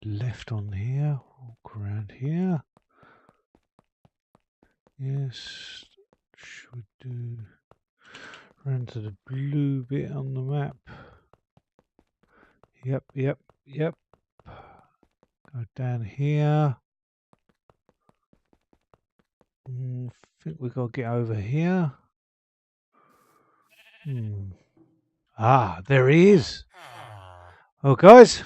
left on here, walk around here. Yes, should do run to the blue bit on the map. Yep. Go down here. I think we've got to get over here. Ah, there he is. Well, guys,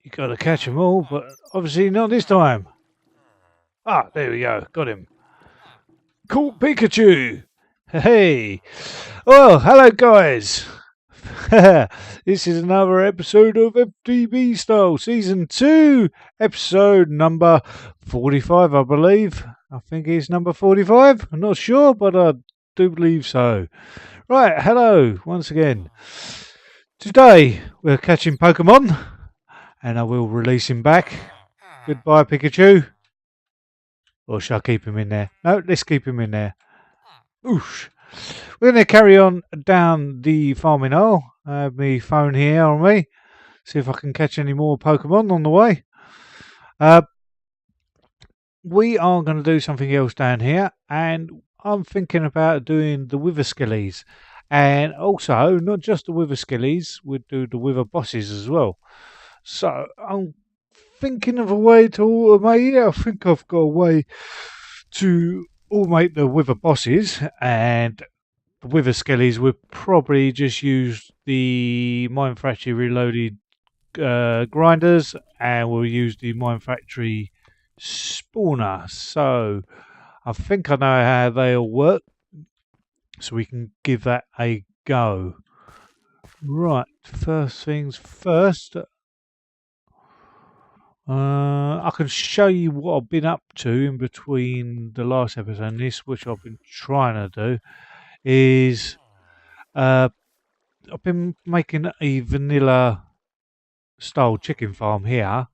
you got to catch them all, but obviously not this time. Ah, there we go. Got him. Cool Pikachu. Hey. Well, hello, guys. This is another episode of FTB Style Season 2, episode number 45, I believe. I think it's number 45. I'm not sure, but I do believe so. Right, hello, once again. Today, we're catching Pokemon, and I will release him back. Goodbye, Pikachu. Or shall I keep him in there? No, let's keep him in there. Oosh. We're going to carry on down the farming hole. I have my phone here on me. See if I can catch any more Pokemon on the way. We are going to do something else down here. And I'm thinking about doing the Wither Skellies. And also, not just the Wither Skellies, we'll do the Wither Bosses as well. So, I'm thinking of a way to automate it. I think I've got a way to automate the Wither Bosses, and the Wither Skellies would probably just use the Mine Factory Reloaded grinders, and we'll use the Mine Factory spawner. So I think I know how they all work, so we can give that a go. Right, first things first. I can show you what I've been up to in between the last episode and this, which I've been trying to do, is I've been making a vanilla style chicken farm here,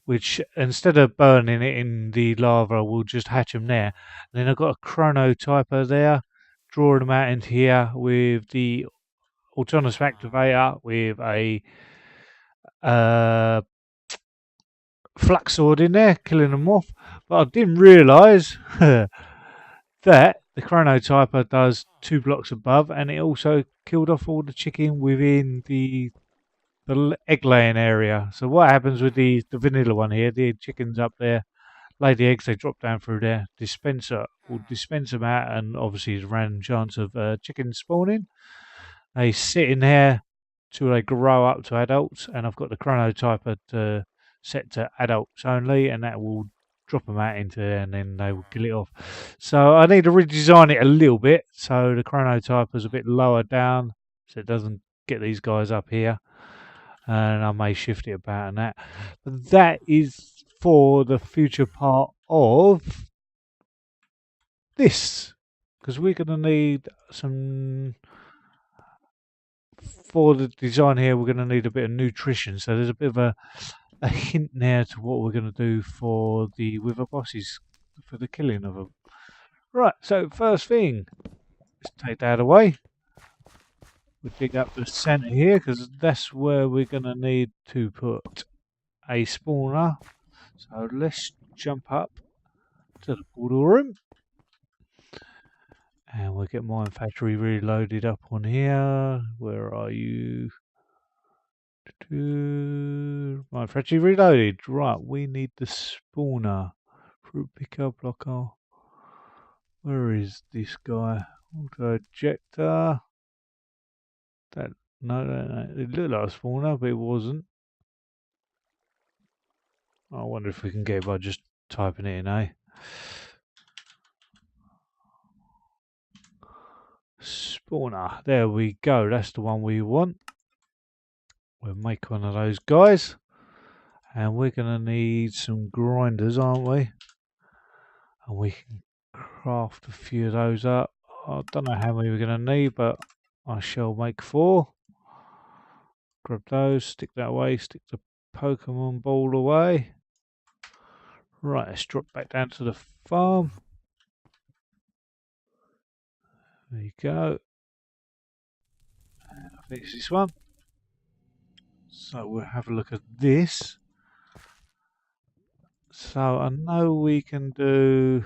which instead of burning it in the lava, we'll just hatch them there. And then I've got a chronotyper there, drawing them out into here with the autonomous activator with a flux sword in there, killing them off. But I didn't realise that the chronotyper does 2 blocks above, and it also killed off all the chicken within the egg laying area. So what happens with the vanilla one here, the chickens up there lay the eggs, they drop down through their dispenser, will dispense them out, and obviously there's a random chance of chickens spawning. They sit in there till they grow up to adults, and I've got the chronotyper set to adults only, and that will drop them out into there, and then they will kill it off. So I need to redesign it a little bit, so the chronotyper's a bit lower down, so it doesn't get these guys up here. And I may shift it about and that. But that is for the future part of this, because we're going to need some, for the design here, we're going to need a bit of nutrition. So there's a bit of a hint there to what we're going to do for the Wither Bosses, for the killing of them. Right, so first thing, let's take that away. We'll dig up the centre here, because that's where we're going to need to put a spawner. So let's jump up to the portal room. And we'll get Mine Factory Reloaded up on here. Where are you? Mine Factory Reloaded. Right, we need the spawner. Fruit picker, blocker. Where is this guy? Auto ejector. No, it looked like a spawner, but it wasn't. I wonder if we can get it by just typing it in, eh? Spawner. There we go. That's the one we want. We'll make one of those guys. And we're going to need some grinders, aren't we? And we can craft a few of those up. I don't know how many we're going to need, but I shall make 4. Grab those, stick that away, stick the Pokemon ball away. Right, let's drop back down to the farm. There you go. I think it's this one. So we'll have a look at this. So I know we can do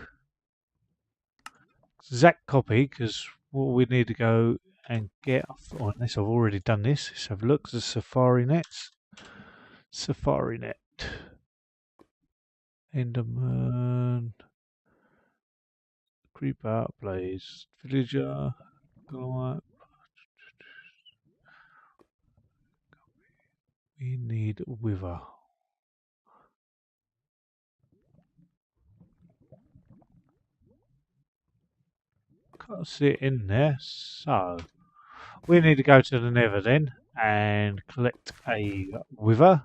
exact copy because what we need to go and get, unless I've already done this, let's have a look. The Safari Nets. Safari Net. Enderman. Creeper, Blaze, Villager. We need Wither. Can't see it in there, so we need to go to the Nether then and collect a Wither.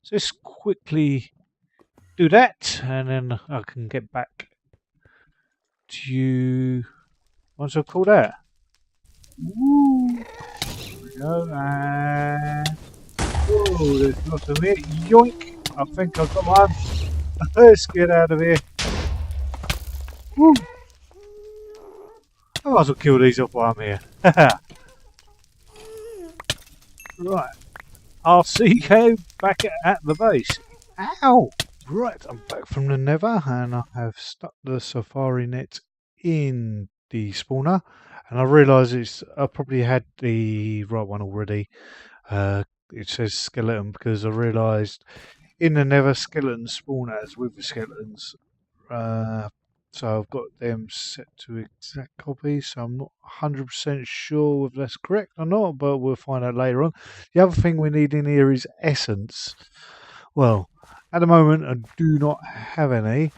So let's quickly do that, and then I can get back to you once I've called out. Woo! There we go, and whoa, there's lots of it. Yoink! I think I've got one. Let's get out of here. Woo! I might as well kill these off while I'm here. Right. RCK back at the base. Ow! Right, I'm back from the Nether and I have stuck the Safari Net in the spawner, and I realise I probably had the right one already. It says skeleton because I realised in the Nether skeleton spawners with the skeletons. So I've got them set to exact copy, so I'm not 100% sure if that's correct or not, but we'll find out later on. The other thing we need in here is essence. Well, at the moment I do not have any.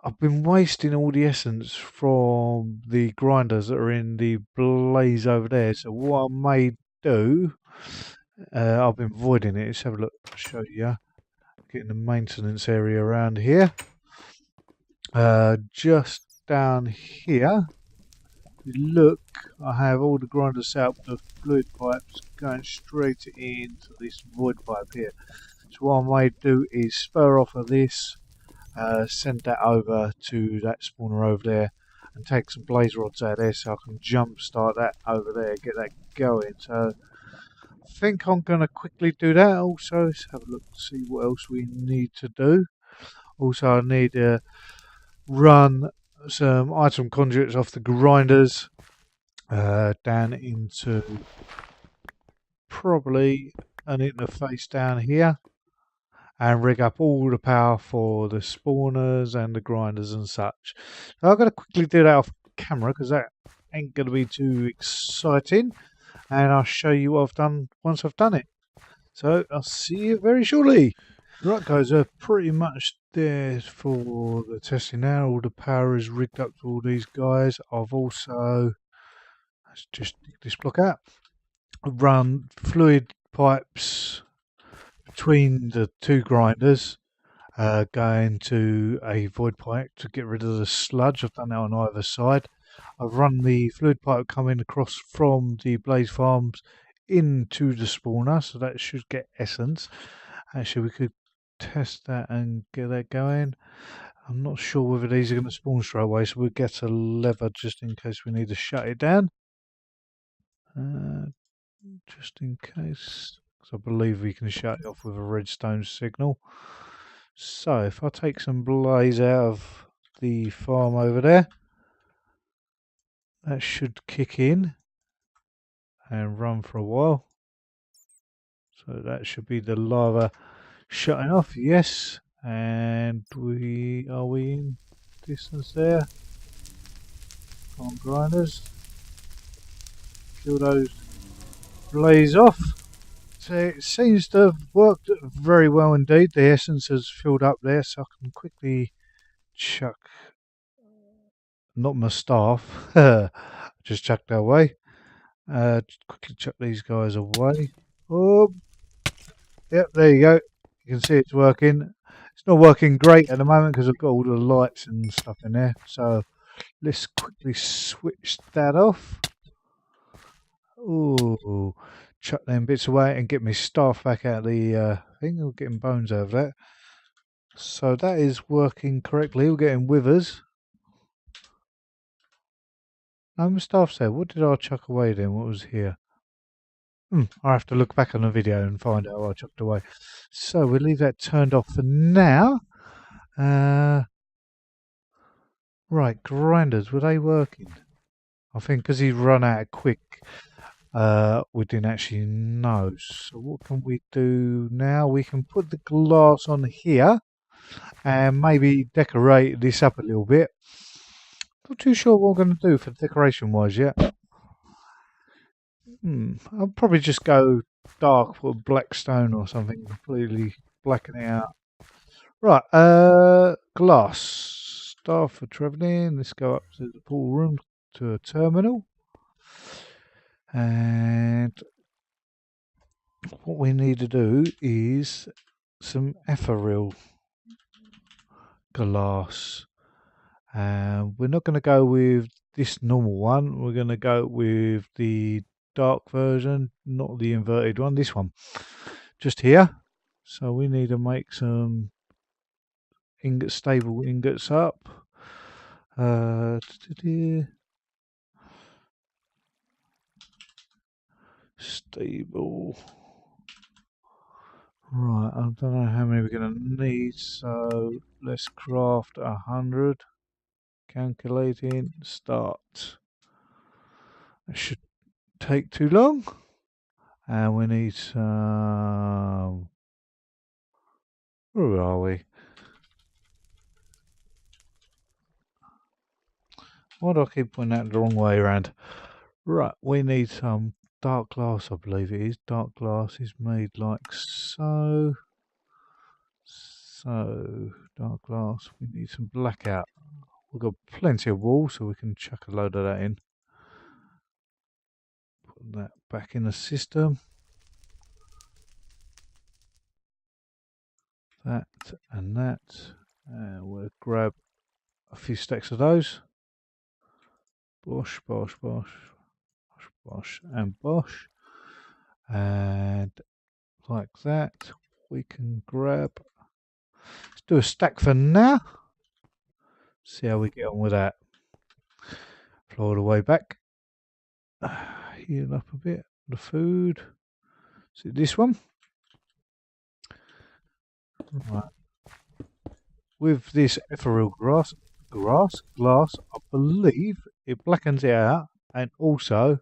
I've been wasting all the essence from the grinders that are in the blaze over there, so what I may do, I've been avoiding it. Let's have a look, I'll show you. Getting the maintenance area around here. Just down here, if you look, I have all the grinders set up, the fluid pipes going straight into this void pipe here. So what I may do is spur off of this, send that over to that spawner over there, and take some blaze rods out there so I can jump start that over there, get that going. So I think I'm going to quickly do that. Also, let's have a look to see what else we need to do. Also, I need to run some item conduits off the grinders down into probably an interface down here, and rig up all the power for the spawners and the grinders and such. So I've got to quickly do that off camera because that ain't going to be too exciting, and I'll show you what I've done once I've done it. So I'll see you very shortly. Right guys, we're pretty much there for the testing now. All the power is rigged up to all these guys. I've also, let's just dig this block out, run fluid pipes between the two grinders, going to a void pipe to get rid of the sludge. I've done that on either side. I've run the fluid pipe coming across from the blaze farms into the spawner, so that should get essence. Actually, we could test that and get that going. I'm not sure whether these are going to spawn straight away, so we'll get a lever just in case we need to shut it down. Just in case, because I believe we can shut it off with a redstone signal. So if I take some blaze out of the farm over there, that should kick in and run for a while. So that should be the lava shutting off, yes. And are we in distance there? Come on, grinders. Kill those blaze off. So it seems to have worked very well indeed. The essence has filled up there, so I can quickly chuck, not my staff, just chuck that away. Just quickly chuck these guys away. Oh, yep, there you go. You can see it's working. It's not working great at the moment because I've got all the lights and stuff in there. So let's quickly switch that off. Ooh, chuck them bits away and get my staff back out of the thing. We're getting bones out of that. So that is working correctly. We're getting withers. No, my staff's there. What did I chuck away then? What was here? I have to look back on the video and find out what I chucked away. So we'll leave that turned off for now. Right, grinders, were they working? I think because he's run out quick, we didn't actually know. So what can we do now? We can put the glass on here and maybe decorate this up a little bit. Not too sure what we're going to do for decoration wise yet. I'll probably just go dark, put black stone or something, completely blacken it out. Right, glass. Staff for travelling. Let's go up to the pool room to a terminal. And what we need to do is some ethereal glass. We're not going to go with this normal one. We're going to go with the dark version, not the inverted one. This one, just here. So we need to make some stable ingots up. Stable. Right, I don't know how many we're going to need, so let's craft 100. Calculating, start. It should take too long. And we need some. Where are we? Why do I keep pointing that the wrong way around? Right, we need some dark glass, I believe it is. Dark glass is made like so. So, dark glass. We need some blackout. We've got plenty of wool, so we can chuck a load of that in. Put that back in the system. That and that. And we'll grab a few stacks of those. Bosh, bosh, bosh, bosh, bosh, and bosh. And like that, we can grab. Let's do a stack for now. See how we get on with that. Flow the way back. Heal up a bit. The food. See this one? Right. With this ethereal glass, I believe it blackens it out, and also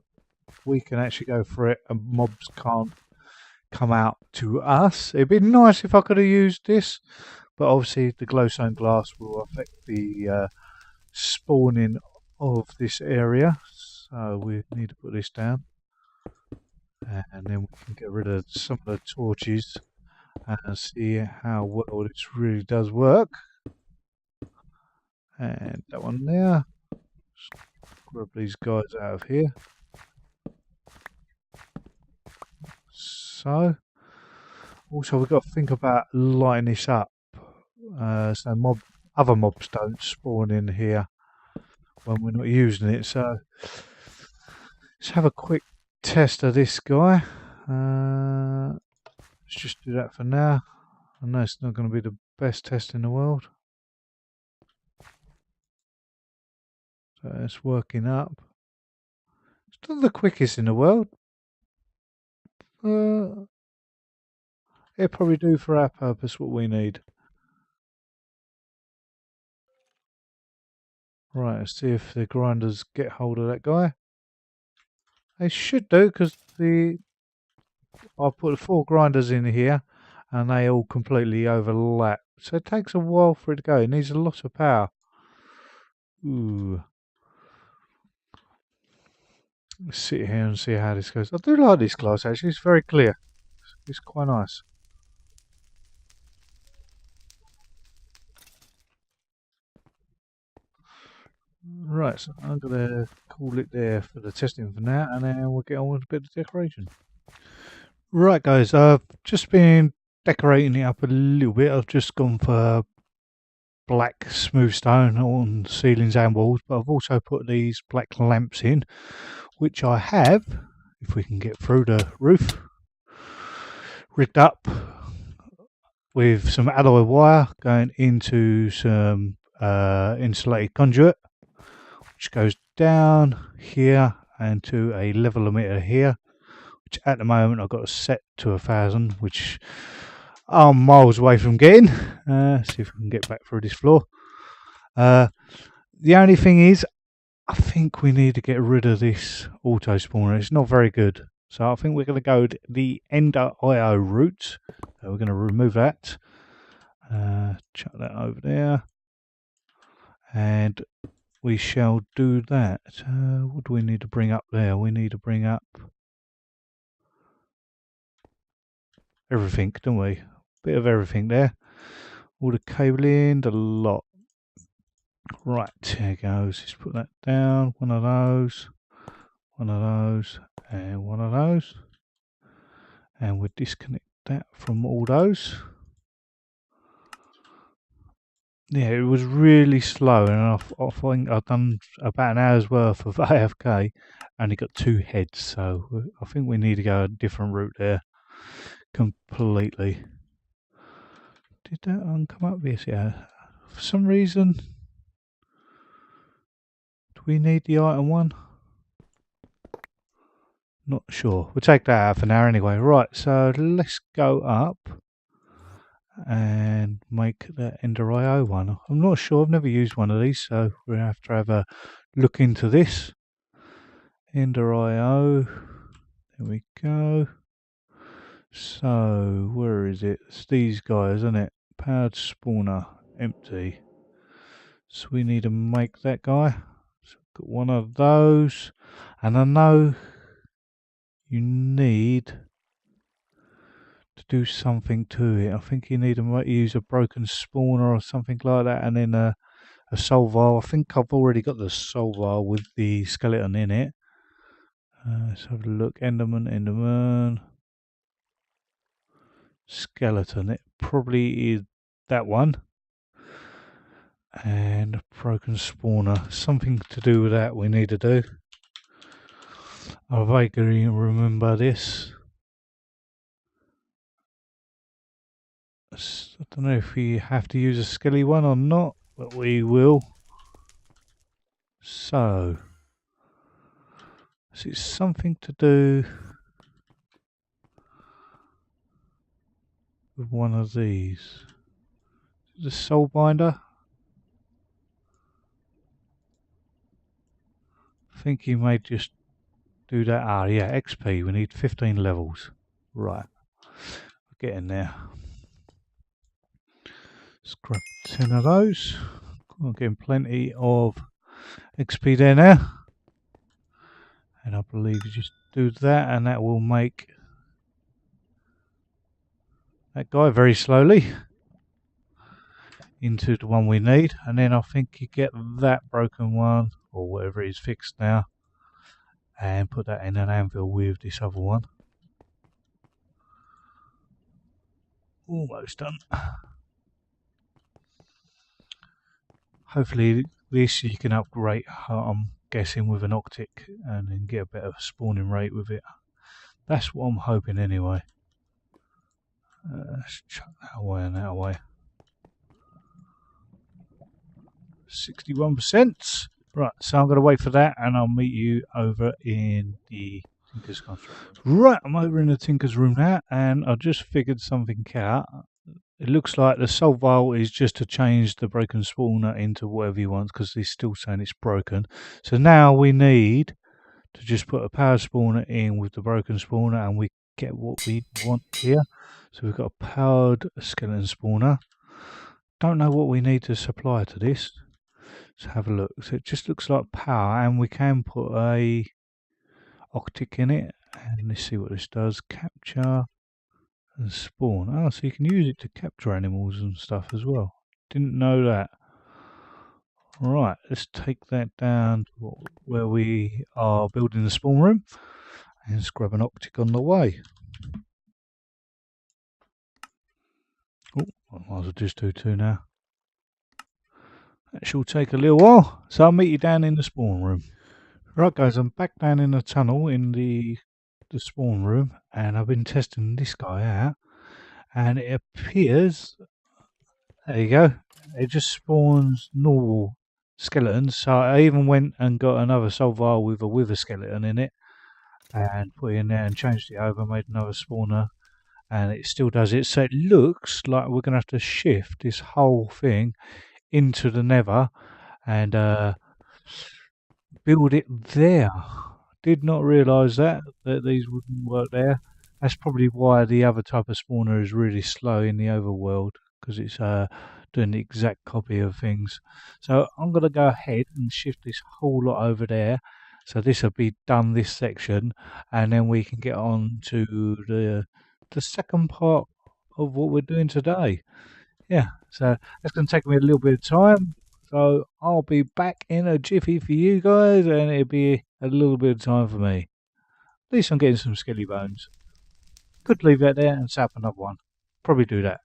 we can actually go for it and mobs can't come out to us. It'd be nice if I could have used this, but obviously the glowstone glass will affect the spawning of this area, so we need to put this down, and then we can get rid of some of the torches and see how well this really does work. And that one there. Just grab these guys out of here. So, also we've got to think about lighting this up, so other mobs don't spawn in here when we're not using it. So let's have a quick test of this guy. Let's just do that for now. I know it's not going to be the best test in the world. So it's working up. It's not the quickest in the world. It'll probably do for our purpose what we need. Right, let's see if the grinders get hold of that guy. They should do, because I put the 4 grinders in here and they all completely overlap. So it takes a while for it to go. It needs a lot of power. Ooh. Let's sit here and see how this goes. I do like this glass actually, it's very clear. It's quite nice. Right, so I'm going to call it there for the testing for now, and then we'll get on with a bit of decoration. Right guys, I've just been decorating it up a little bit. I've just gone for black smooth stone on ceilings and walls, but I've also put these black lamps in, which I have, if we can get through the roof, rigged up with some alloy wire going into some insulated conduit, which goes down here and to a level emitter here, which at the moment I've got set to 1,000, which I'm miles away from getting. See if we can get back through this floor. The only thing is, I think we need to get rid of this auto spawner. It's not very good. So I think we're going to go the Ender.io route. So we're going to remove that. Chuck that over there. And we shall do that. What do we need to bring up there? We need to bring up everything, don't we? Bit of everything there. All the cabling, the lot. Right, there goes. Let's put that down. One of those, and one of those. And we'll disconnect that from all those. Yeah, it was really slow, and I think I've done about an hour's worth of AFK, only got 2 heads, so I think we need to go a different route there completely. Did that one come up? Yes, yeah. For some reason, do we need the item one? Not sure. We'll take that out for now anyway. Right, so let's go up and make the Ender.io one. I'm not sure, I've never used one of these, so we'll have to have a look into this. Ender.io, there we go. So, where is it? It's these guys, isn't it? Powered spawner, empty. So we need to make that guy. So we've got one of those. And I know you need to do something to it. I think you need to use a broken spawner or something like that, and then a soul vial. I think I've already got the soul vial with the skeleton in it. Let's have a look. Enderman. Skeleton. It probably is that one. And a broken spawner. Something to do with that we need to do. I vaguely remember this. I don't know if we have to use a skelly one or not, but we will. So it's something to do with one of these. The soul binder. I think you may just do that. Ah, yeah, XP. We need 15 levels. Right. We're getting there. Let's grab 10 of those. I'm getting plenty of XP there now. And I believe you just do that, and that will make that guy very slowly into the one we need. And then I think you get that broken one, or whatever it is fixed now, and put that in an anvil with this other one. Almost done. Hopefully this you can upgrade, I'm guessing, with an octic, and then get a better spawning rate with it. That's what I'm hoping anyway. Let's chuck that away and that away. 61%. Right, so I'm going to wait for that, and I'll meet you over in the Tinker's construct room. Right, I'm over in the Tinker's room now, and I just figured something out. It looks like the soul vial is just to change the broken spawner into whatever you want, because he's still saying it's broken. So now we need to just put a power spawner in with the broken spawner, and we get what we want here. So we've got a powered skeleton spawner. Don't know what we need to supply to this. Let's have a look. So it just looks like power, and we can put a octic in it. And let's see what this does. Capture and spawn. Oh, so you can use it to capture animals and stuff as well. Didn't know that. Right, let's take that down to where we are building the spawn room, and let's grab an octic on the way. Oh, I might as well just do 2 now. That shall take a little while, so I'll meet you down in the spawn room. Right guys, I'm back down in the tunnel in the spawn room, and I've been testing this guy out, and it appears, there you go, it just spawns normal skeletons. So I even went and got another soul vial with a wither skeleton in it, and put it in there and changed it over, made another spawner, and it still does it. So it looks like we're going to have to shift this whole thing into the nether and build it there. Did not realise that these wouldn't work there. That's probably why the other type of spawner is really slow in the overworld, because it's doing the exact copy of things. So I'm going to go ahead and shift this whole lot over there. So this will be done, this section, and then we can get on to the second part of what we're doing today. Yeah, so that's going to take me a little bit of time. So I'll be back in a jiffy for you guys, and it'll be a little bit of time for me. At least I'm getting some skelly bones. Could leave that there and set up another one. Probably do that.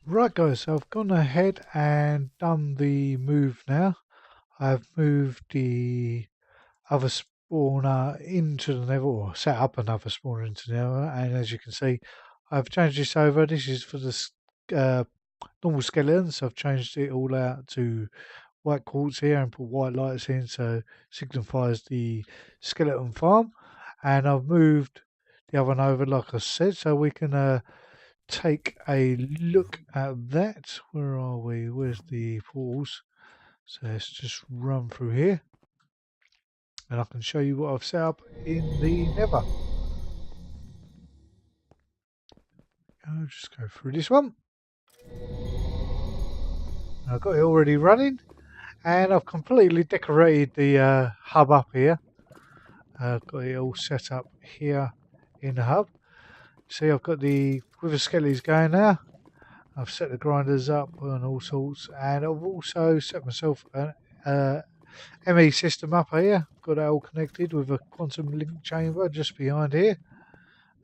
Right guys, so I've gone ahead and done the move now. I've moved the other spawner into the nether, or set up another spawner into the nether, and as you can see, I've changed this over. This is for the normal skeletons. I've changed it all out to white quartz here and put white lights in, so signifies the skeleton farm. And I've moved the other one over, like I said, so we can take a look at that. Where are we? Where's the portals? So let's just run through here, and I can show you what I've set up in the nether. I'll just go through this one. I've got it already running, and I've completely decorated the hub up here. I've got it all set up here in the hub. See, I've got the wither skellies going now. I've set the grinders up and all sorts, and I've also set myself an ME system up here. Got that all connected with a quantum link chamber just behind here.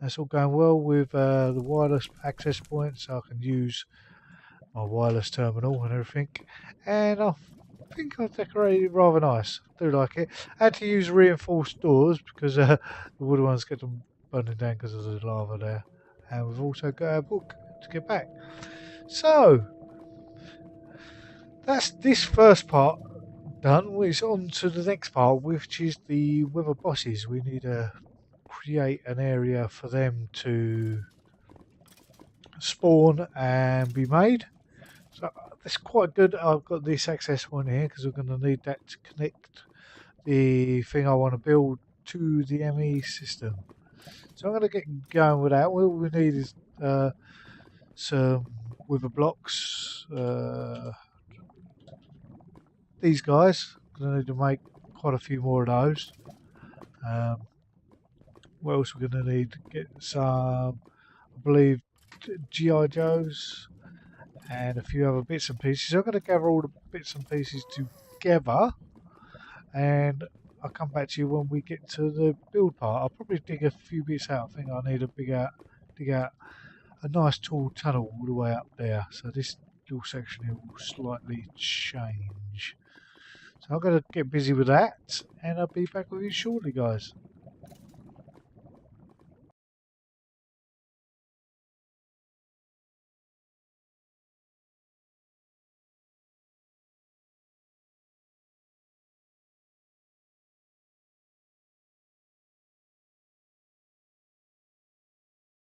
That's all going well with the wireless access points, so I can use my wireless terminal and everything. And I think I've decorated it rather nice. I do like it. I had to use reinforced doors because the wood ones get them burning down because of the lava there. And we've also got our book to get back. So that's this first part done. It's on to the next part, which is the wither bosses. We need to create an area for them to spawn and be made. So that's quite good. I've got this access point here because we're going to need that to connect the thing I want to build to the ME system. So I'm going to get going with that. All we need is some wither blocks. These guys, I'm going to need to make quite a few more of those. What else we're going to need? Get some, I believe, GI Joes and a few other bits and pieces. So I'm going to gather all the bits and pieces together, and I'll come back to you when we get to the build part. I'll probably dig a few bits out. I think I need to dig out a nice tall tunnel all the way up there. So this little section here will slightly change. So I'm going to get busy with that, and I'll be back with you shortly, guys.